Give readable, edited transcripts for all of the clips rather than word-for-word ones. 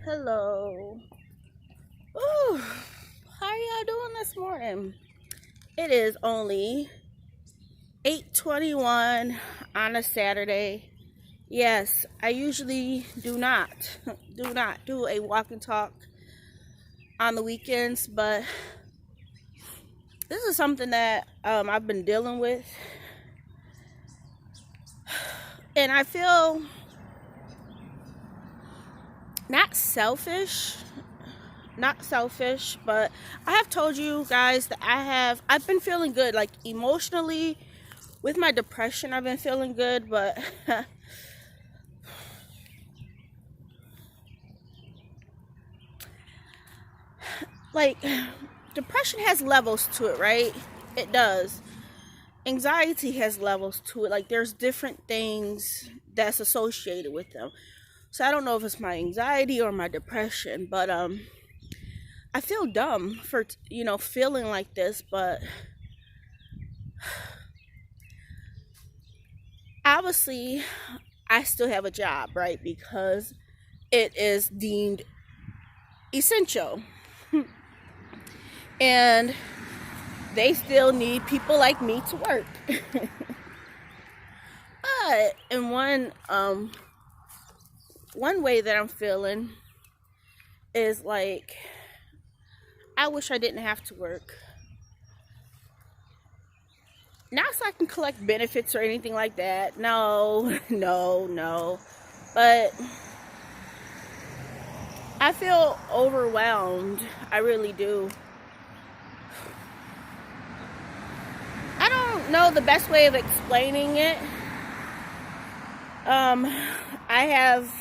Hello. Ooh, how y'all doing this morning? It is only 8:21 on a Saturday. Yes, I usually do not do a walk and talk on the weekends, but this is something that I've been dealing with, and I feel not selfish, but I have told you guys that I've been feeling good, like emotionally. With my depression, I've been feeling good, but like, depression has levels to it, right? It does. Anxiety has levels to it. Like, there's different things that's associated with them. So I don't know if it's my anxiety or my depression, but I feel dumb for feeling like this, but obviously I still have a job, right? Because it is deemed essential. And they still need people like me to work. But in one way that I'm feeling is like, I wish I didn't have to work. Not so I can collect benefits or anything like that. No, no. But I feel overwhelmed. I really do. I don't know the best way of explaining it. I have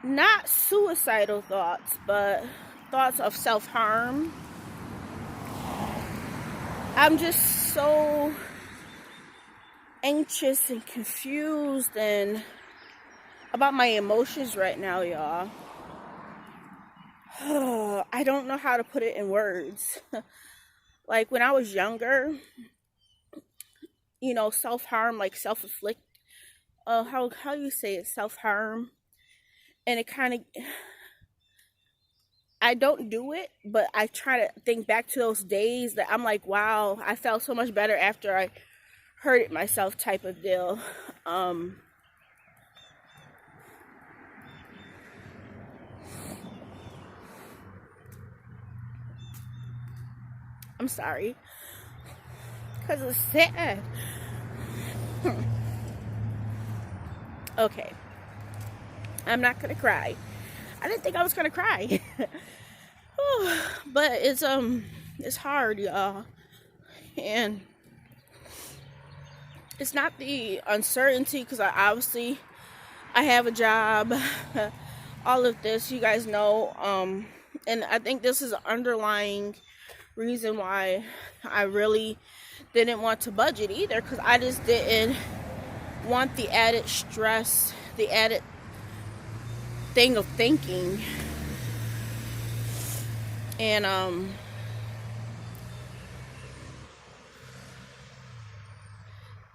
not suicidal thoughts, but thoughts of self-harm. I'm just so anxious and confused and about my emotions right now, y'all. I don't know how to put it in words. Like, when I was younger, self-harm, like self-inflict, how you say it, self-harm, and it kind of, I don't do it, but I try to think back to those days that I'm like, wow, I felt so much better after I hurt it myself, type of deal. I'm sorry, because it's sad. Okay, I'm not gonna cry. I didn't think I was gonna cry. But it's hard, y'all. And it's not the uncertainty, because I have a job. All of this, you guys know. And I think this is an underlying reason why I really didn't want to budget either, because I just didn't want the added stress, the added thing of thinking. And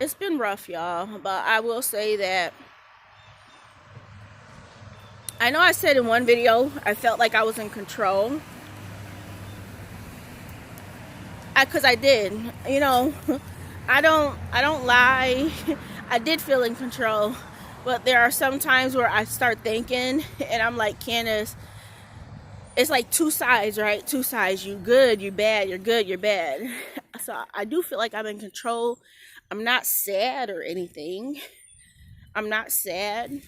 it's been rough, y'all, but I will say that I know I said in one video I felt like I was in control, because I did. I don't lie. I did feel in control, but there are some times where I start thinking and I'm like, Candace, it's like two sides, right? Two sides. You good, you bad. You're good, you're bad. So I do feel like I'm in control. I'm not sad or anything. I'm not sad.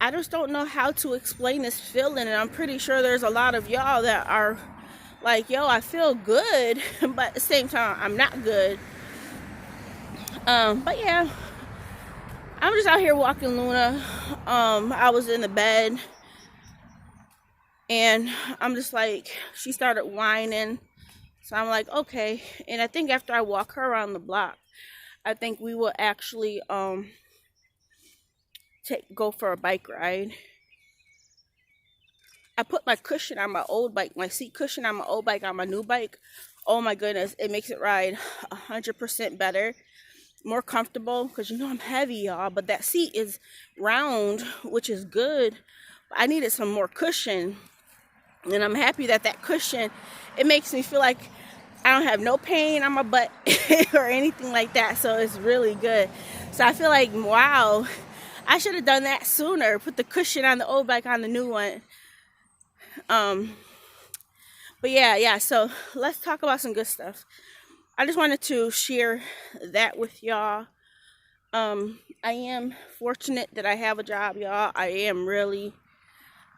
I just don't know how to explain this feeling, and I'm pretty sure there's a lot of y'all that are like, yo, I feel good, but at the same time, I'm not good. But yeah, I'm just out here walking Luna. I was in the bed, and I'm just like, she started whining. So I'm like, okay. And I think after I walk her around the block, I think we will actually go for a bike ride. I put my cushion on my old bike, my seat cushion on my old bike on my new bike. Oh my goodness, it makes it ride 100% better. more comfortable, because I'm heavy, y'all, but that seat is round, which is good. I needed some more cushion, and I'm happy that cushion, it makes me feel like I don't have no pain on my butt or anything like that, so it's really good. So I feel like, wow, I should have done that sooner, put the cushion on the old bike on the new one. But yeah, so let's talk about some good stuff. I just wanted to share that with y'all. I am fortunate that I have a job, y'all. I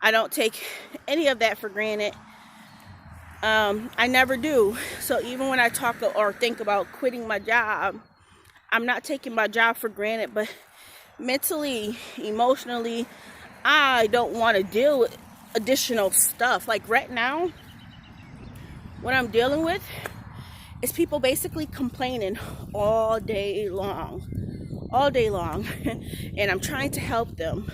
don't take any of that for granted. I never do. So even when I talk or think about quitting my job, I'm not taking my job for granted, but mentally, emotionally, I don't want to deal with additional stuff. Like right now, what I'm dealing with is people basically complaining all day long. And I'm trying to help them.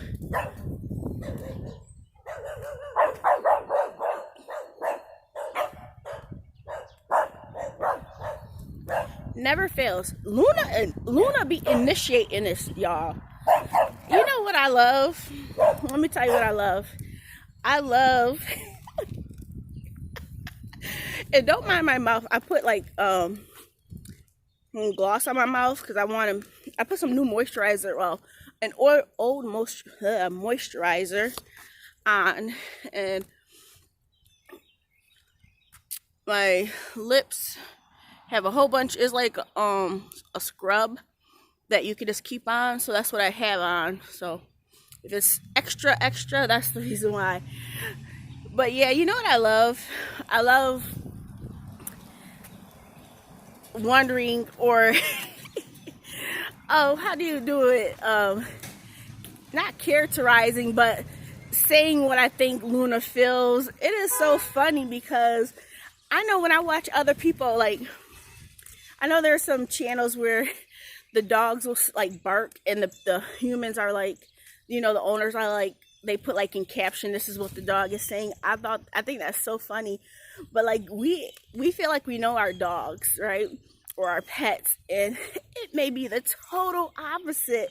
Never fails. Luna be initiating this, y'all. You know what I love? Let me tell you what I love. I love, and don't mind my mouth. I put like gloss on my mouth because I put some new moisturizer, well, an old moisturizer on, and my lips have a whole bunch. It's like a scrub that you can just keep on, so that's what I have on. So if it's extra, that's the reason why. But yeah, you know what I love? I love wondering, or oh, how do you do it? Not characterizing, but saying what I think Luna feels. It is so funny because I know when I watch other people, like, I know there's some channels where the dogs will like bark and the humans are like, the owners are like, they put like in caption, this is what the dog is saying. I think that's so funny. But like we feel like we know our dogs, right? Or our pets, and it may be the total opposite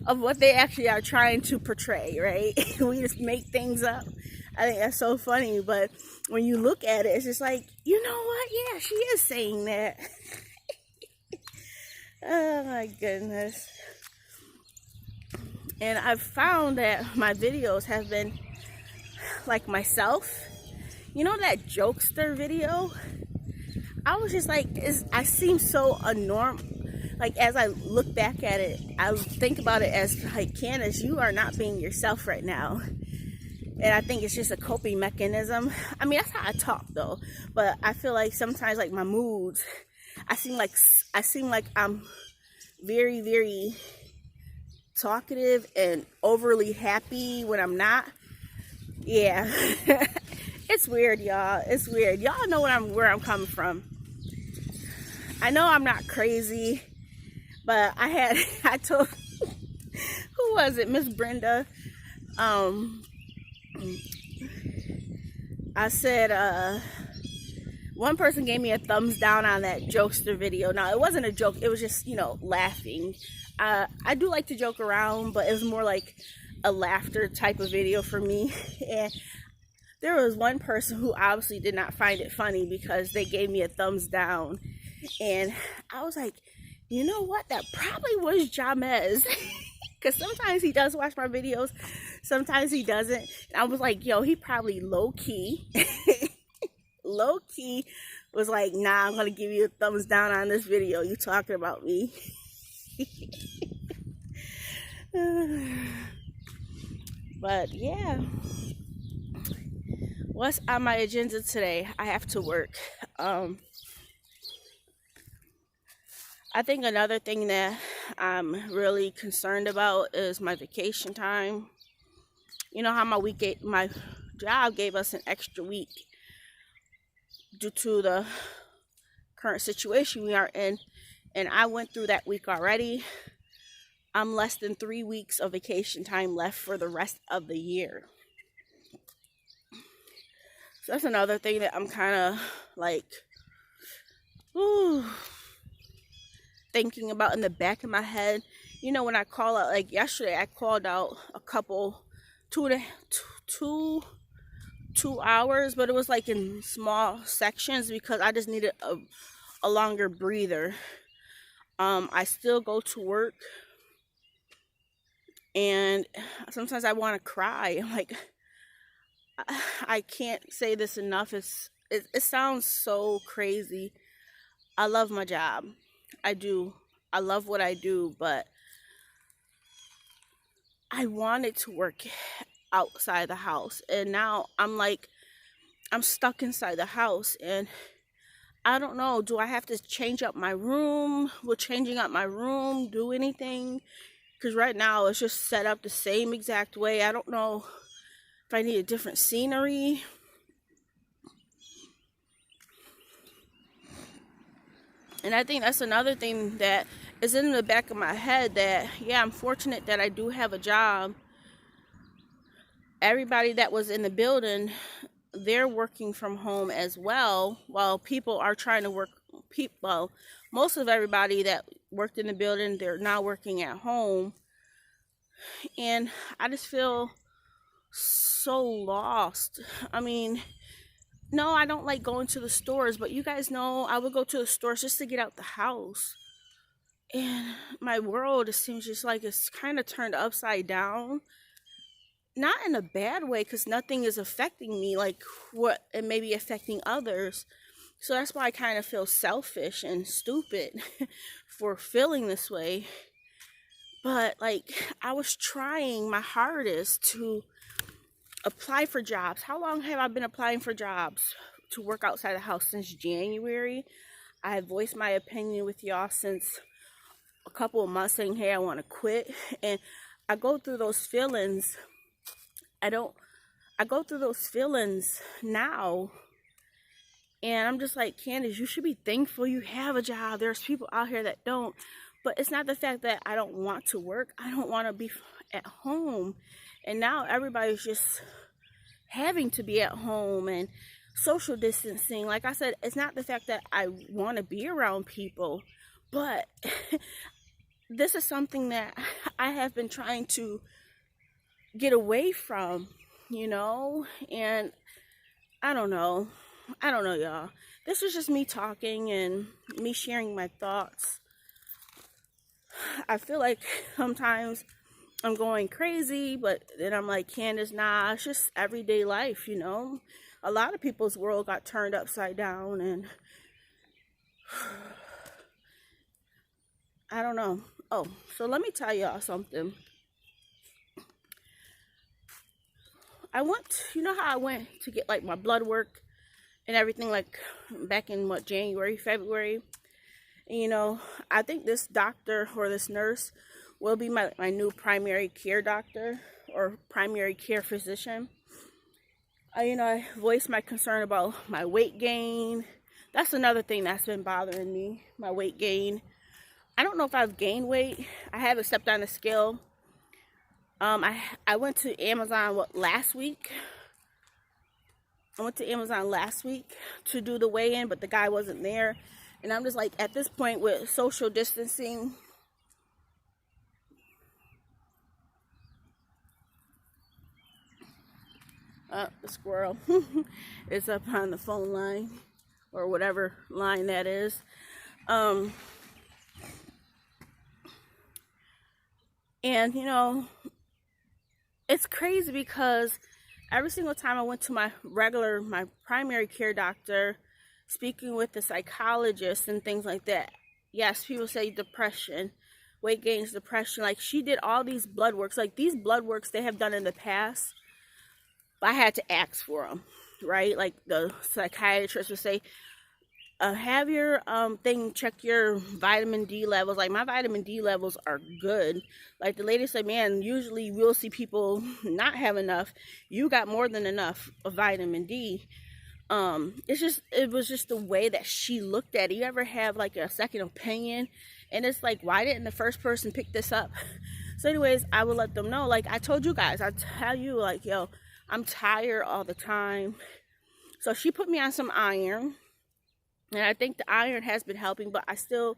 of what they actually are trying to portray, right? We just make things up. I think that's so funny, but when you look at it, it's just like, you know what? Yeah, she is saying that. Oh my goodness. And I've found that my videos have been like myself. You know that jokester video? I was just like, I seem so abnormal. Like, as I look back at it, I think about it as like, Candace, you are not being yourself right now. And I think it's just a coping mechanism. I mean, that's how I talk though. But I feel like sometimes, like, my moods, I seem like I'm very, very talkative and overly happy when I'm not. Yeah. It's weird, y'all. It's weird. Y'all know where I'm coming from. I know I'm not crazy, but I told, who was it? Miss Brenda. I said, one person gave me a thumbs down on that jokester video. Now, it wasn't a joke. It was just, laughing. I do like to joke around, but it was more like a laughter type of video for me. And there was one person who obviously did not find it funny because they gave me a thumbs down. And I was like, you know what? That probably was Jamez. Because sometimes he does watch my videos. Sometimes he doesn't. And I was like, yo, he probably low-key. Low-key was like, nah, I'm going to give you a thumbs down on this video. You talking about me. But yeah. What's on my agenda today? I have to work. I think another thing that I'm really concerned about is my vacation time. You know how my job gave us an extra week due to the current situation we are in, and I went through that week already. I'm less than 3 weeks of vacation time left for the rest of the year. So that's another thing that I'm kind of like, ooh, thinking about in the back of my head. You know, when I call out, like yesterday, I called out a couple, two to two 2 hours, but it was like in small sections because I just needed a longer breather. I still go to work, and sometimes I want to cry. I'm like, I can't say this enough. It sounds so crazy. I love my job. I do. I love what I do, but I wanted to work outside the house, and now I'm like, I'm stuck inside the house, and I don't know, do I have to change up my room? Will changing up my room do anything? Because right now it's just set up the same exact way. I don't know if I need a different scenery. And I think that's another thing that is in the back of my head, that, yeah, I'm fortunate that I do have a job. Everybody that was in the building, they're working from home as well, while people are trying to work. Well, most of everybody that worked in the building, they're now working at home. And I just feel so lost. I mean, no, I don't like going to the stores, but you guys know I would go to the stores just to get out the house. And my world, it seems just like it's kind of turned upside down. Not in a bad way, because nothing is affecting me like what it may be affecting others. So that's why I kind of feel selfish and stupid for feeling this way. But like, I was trying my hardest to apply for jobs. How long have I been applying for jobs to work outside the house? Since January. I have voiced my opinion with y'all since a couple of months, saying, hey, I want to quit. And I go through those feelings. I go through those feelings now, and I'm just like, Candace, you should be thankful you have a job. There's people out here that don't. But it's not the fact that I don't want to work. I don't want to be at home. And now everybody's just having to be at home and social distancing. Like I said, it's not the fact that I want to be around people, but this is something that I have been trying to get away from, you know. And I don't know, y'all. This is just me talking and me sharing my thoughts. I feel like sometimes I'm going crazy, but then I'm like, Candace, nah, it's just everyday life, you know. A lot of people's world got turned upside down, and I don't know. Oh, so let me tell y'all something. You know how I went to get like my blood work and everything, like back in January, February? And, you know, I think this doctor or this nurse will be my new primary care doctor or primary care physician. I voiced my concern about my weight gain. That's another thing that's been bothering me, my weight gain. I don't know if I've gained weight. I haven't stepped on the scale. I went to Amazon last week. I went to Amazon last week to do the weigh-in, but the guy wasn't there. And I'm just like, at this point with social distancing, the squirrel is up on the phone line or whatever line that is. And you know, it's crazy because every single time I went to my primary care doctor, speaking with the psychologist and things like that, yes, people say depression, weight gain is depression. Like, she did all these blood works. Like, these blood works they have done in the past, I had to ask for them, right? Like, the psychiatrist would say, have your check your vitamin D levels. Like, my vitamin D levels are good. Like, the lady said, man, usually we'll see people not have enough. You got more than enough of vitamin D. It was just the way that she looked at it. You ever have like a second opinion? And it's like, why didn't the first person pick this up? So anyways, I would let them know, like I told you guys, I tell you, like, yo, I'm tired all the time. So she put me on some iron. And I think the iron has been helping, but I still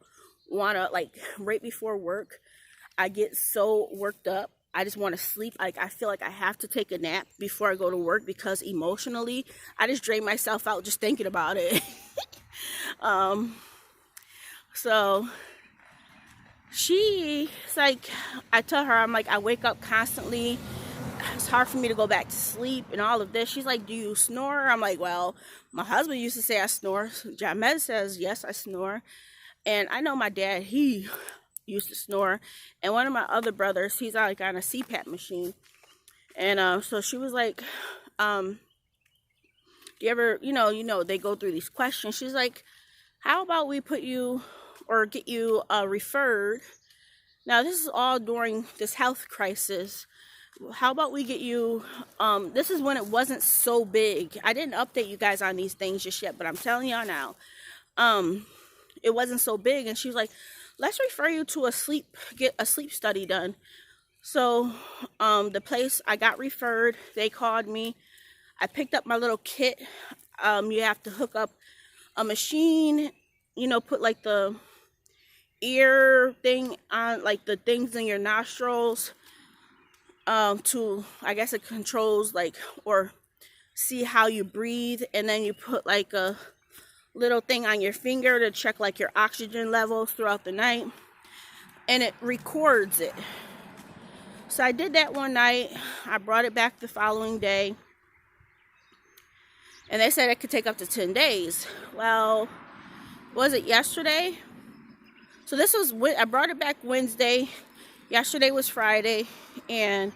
wanna, like, right before work, I get so worked up. I just want to sleep. Like, I feel like I have to take a nap before I go to work, because emotionally I just drain myself out just thinking about it. So she's like, I tell her, I'm like, I wake up constantly. It's hard for me to go back to sleep and all of this. She's like, do you snore? I'm like, well, my husband used to say I snore. Jamed says, yes, I snore. And I know my dad, he used to snore. And one of my other brothers, he's like on a CPAP machine. And so she was like, do you ever, they go through these questions. She's like, how about we put you or get you referred? Now, this is all during this health crisis. How about we get you, this is when it wasn't so big. I didn't update you guys on these things just yet, but I'm telling y'all now, it wasn't so big. And she was like, let's refer you to get a sleep study done. So the place I got referred, they called me. I picked up my little kit. You have to hook up a machine, put like the ear thing on, like the things in your nostrils, to, I guess it controls, like, or see how you breathe. And then you put like a little thing on your finger to check like your oxygen levels throughout the night, and it records it. So I did that one night. I brought it back the following day, and they said it could take up to 10 days. Well, was it yesterday? So this was, I brought it back Wednesday. Yesterday was Friday, and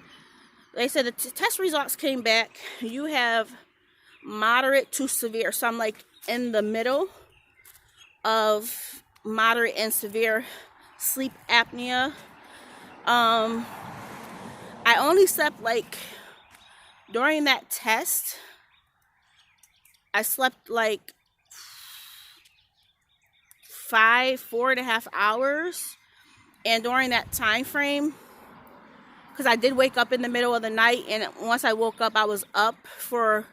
they said the test results came back. You have moderate to severe. So I'm like in the middle of moderate and severe sleep apnea. I only slept, like, during that test, I slept like 4.5 hours. And during that time frame, because I did wake up in the middle of the night, and once I woke up, I was up for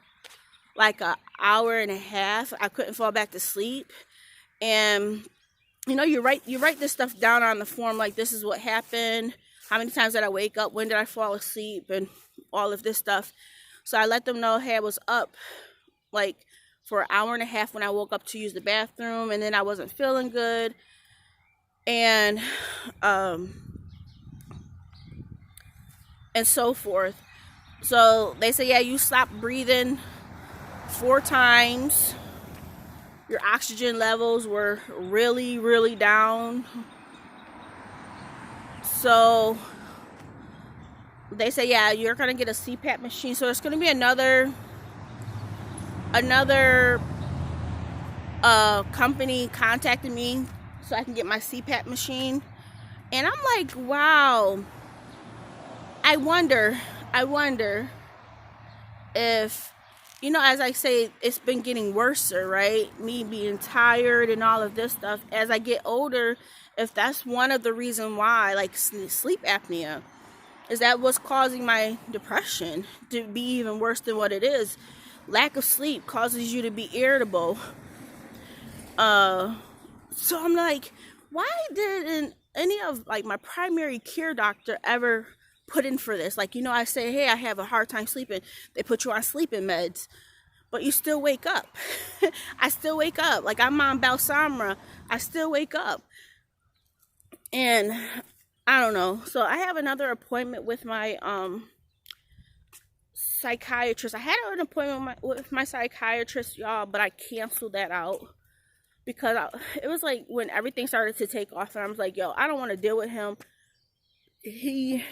like an hour and a half. I couldn't fall back to sleep. And you write this stuff down on the form, like, this is what happened, how many times did I wake up, when did I fall asleep, and all of this stuff. So I let them know, hey, I was up like for an hour and a half when I woke up to use the bathroom, and then I wasn't feeling good. And so forth. So they say, yeah, you stopped breathing 4 times. Your oxygen levels were really, really down. So they say, yeah, you're going to get a CPAP machine. So it's going to be another company contacted me so I can get my CPAP machine. And I'm like, wow. I wonder if, as I say, it's been getting worse, right? Me being tired and all of this stuff. As I get older, if that's one of the reasons why, like sleep apnea, is that what's causing my depression to be even worse than what it is. Lack of sleep causes you to be irritable. So I'm like, why didn't any of, like, my primary care doctor ever put in for this? Like, I say, hey, I have a hard time sleeping. They put you on sleeping meds, but you still wake up. I still wake up. Like, I'm on Balsamra. I still wake up. And I don't know. So I have another appointment with my psychiatrist. I had an appointment with my psychiatrist, y'all, but I canceled that out. Because it was like when everything started to take off, and I was like, yo, I don't want to deal with him. He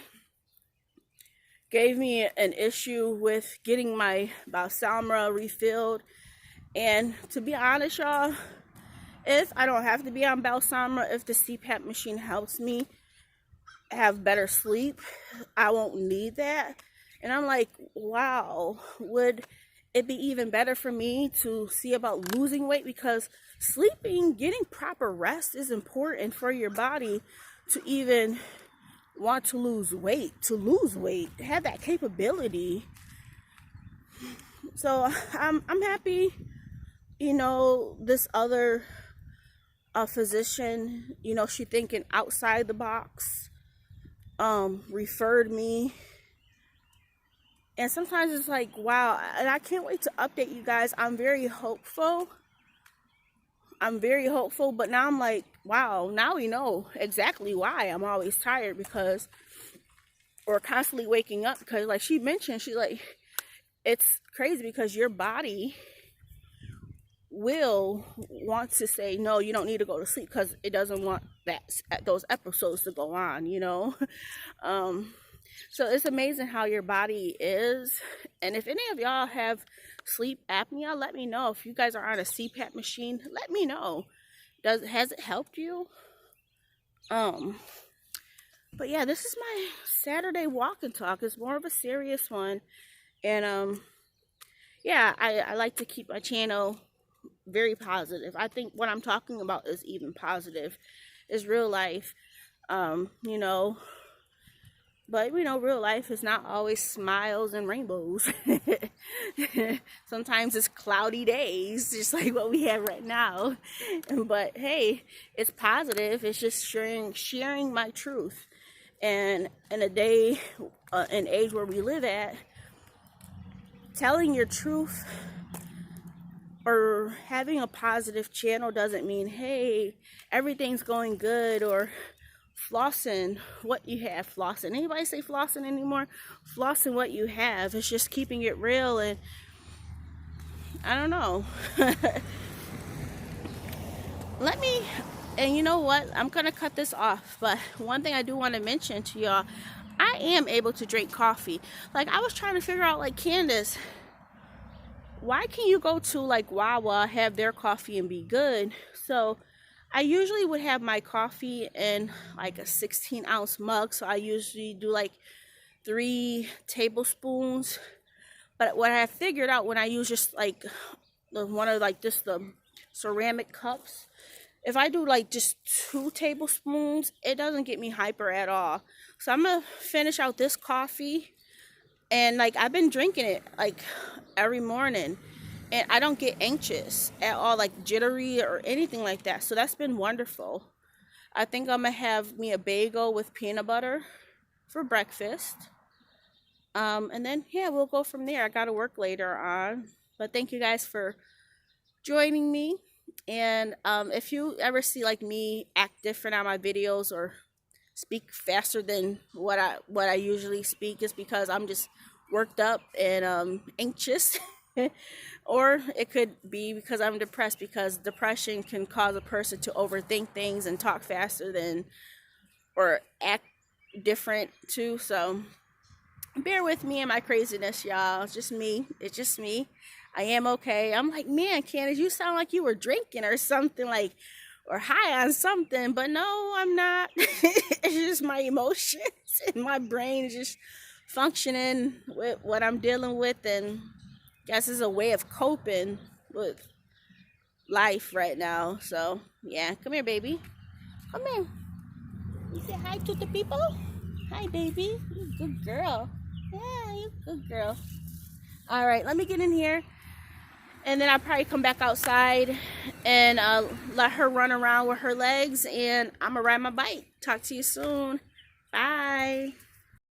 gave me an issue with getting my Balsamra refilled. And to be honest, y'all, if I don't have to be on Balsamra, if the CPAP machine helps me have better sleep, I won't need that. And I'm like, wow, would it be even better for me to see about losing weight? Because sleeping, getting proper rest is important for your body to even want to lose weight, have that capability. So I'm happy, this other a physician, you know, she thinking outside the box, referred me. And sometimes it's like, wow, and I can't wait to update you guys. I'm very hopeful, but now I'm like, wow, now we know exactly why I'm always tired, because, or constantly waking up, because like she mentioned, she's like, it's crazy because your body will want to say, no, you don't need to go to sleep, because it doesn't want those episodes to go on, you know. So it's amazing how your body is. And if any of y'all have sleep apnea, let me know. If you guys are on a CPAP machine, let me know. Has it helped you? But yeah, this is my Saturday walk and talk. It's more of a serious one. And yeah, I like to keep my channel very positive. I think what I'm talking about is even positive. It's real life. You know, but you know, real life is not always smiles and rainbows. Sometimes it's cloudy days, just like what we have right now. But hey, it's positive. It's just sharing my truth. And in a day, an age where we live at, telling your truth or having a positive channel doesn't mean, hey, everything's going good, or flossing what you have. Flossing, anybody say flossing anymore? Flossing what you have. It's just keeping it real. And I don't know. And you know what, I'm gonna cut this off, but one thing I do want to mention to y'all, I am able to drink coffee. Like, I was trying to figure out, like, Candace, why can you go to like Wawa, have their coffee and be good? So I usually would have my coffee in like a 16-ounce mug. So I usually do like 3 tablespoons. But what I figured out, when I use just like the ceramic cups, if I do like just 2 tablespoons, it doesn't get me hyper at all. So I'm gonna finish out this coffee. And like, I've been drinking it like every morning, and I don't get anxious at all, like jittery or anything like that. So that's been wonderful. I think I'm gonna have me a bagel with peanut butter for breakfast. And then yeah, we'll go from there. I gotta work later on. But thank you guys for joining me. And if you ever see like me act different on my videos or speak faster than what I usually speak, is because I'm just worked up and anxious. Or it could be because I'm depressed, because depression can cause a person to overthink things and talk faster than, or act different too. So bear with me and my craziness, y'all. It's just me. I am okay. I'm like, man, Candace, you sound like you were drinking or something, like, or high on something. But no, I'm not. It's just my emotions, and my brain is just functioning with what I'm dealing with, and guess it's a way of coping with life right now. So yeah, come here, baby. Come here. You say hi to the people. Hi, baby. You a good girl. Yeah, you a good girl. All right, let me get in here. And then I'll probably come back outside and let her run around with her legs. And I'm going to ride my bike. Talk to you soon. Bye.